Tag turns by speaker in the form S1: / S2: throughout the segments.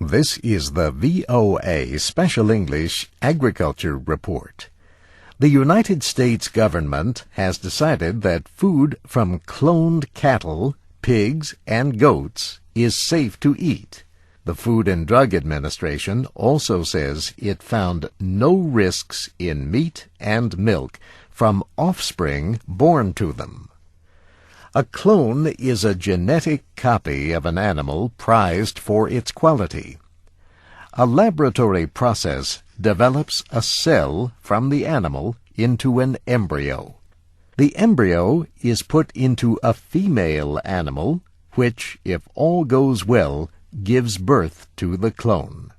S1: This is the VOA Special English Agriculture Report. The United States government has decided that food from cloned cattle, pigs, and goats is safe to eat. The Food and Drug Administration also says it found no risks in meat and milk from offspring born to them. A clone is a genetic copy of an animal prized for its quality. A laboratory process develops a cell from the animal into an embryo. The embryo is put into a female animal, which, if all goes well, gives birth to the clone.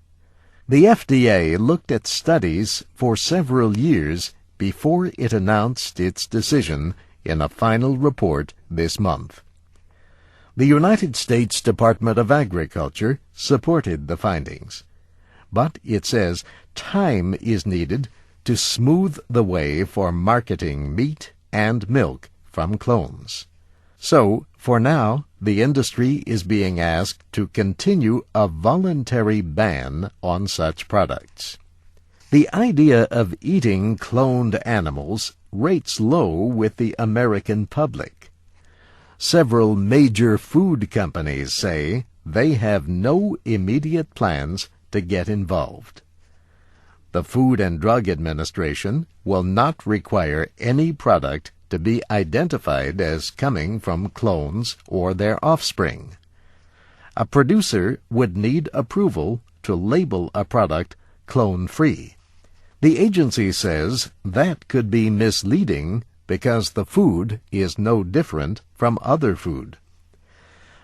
S1: The FDA looked at studies for several years before it announced its decision in a final report this month. The United States Department of Agriculture supported the findings, but it says time is needed to smooth the way for marketing meat and milk from clones. So, for now, the industry is being asked to continue a voluntary ban on such products. The idea of eating cloned animals rates low with the American public. Several major food companies say they have no immediate plans to get involved. The Food and Drug Administration will not require any product to be identified as coming from clones or their offspring. A producer would need approval to label a product clone-free. The agency says that could be misleading because the food is no different from other food.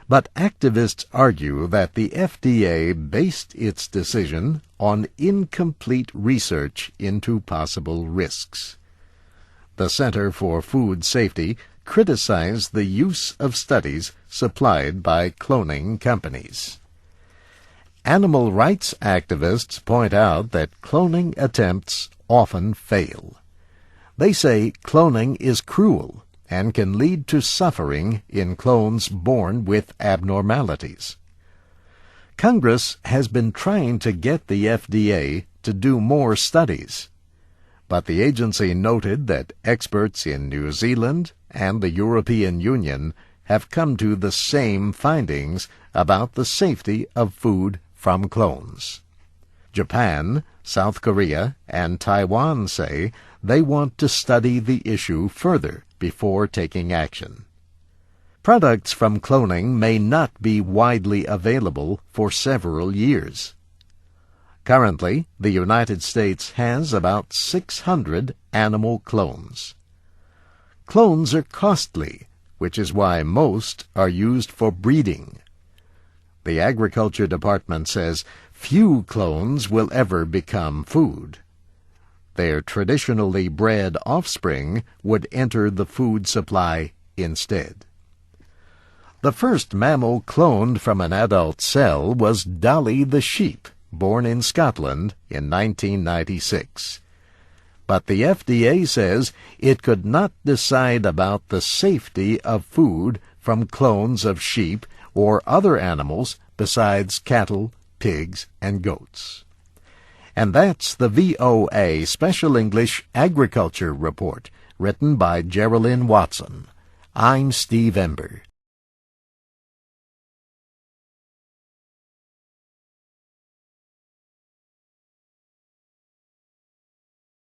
S1: But activists argue that the FDA based its decision on incomplete research into possible risks. The Center for Food Safety criticized the use of studies supplied by cloning companies. Animal rights activists point out that cloning attempts often fail. They say cloning is cruel and can lead to suffering in clones born with abnormalities. Congress has been trying to get the FDA to do more studies, but the agency noted that experts in New Zealand and the European Union have come to the same findings about the safety of food from clones. Japan, South Korea, and Taiwan say they want to study the issue further before taking action. Products from cloning may not be widely available for several years. Currently, the United States has about 600 animal clones. Clones are costly, which is why most are used for breeding. The Agriculture Department says few clones will ever become food. Their traditionally bred offspring would enter the food supply instead. The first mammal cloned from an adult cell was Dolly the sheep, born in Scotland in 1996. But the FDA says it could not decide about the safety of food from clones of sheep or other animals besides cattle, pigs, and goats. And that's the VOA Special English Agriculture Report, written by Geraldine Watson. I'm Steve Ember.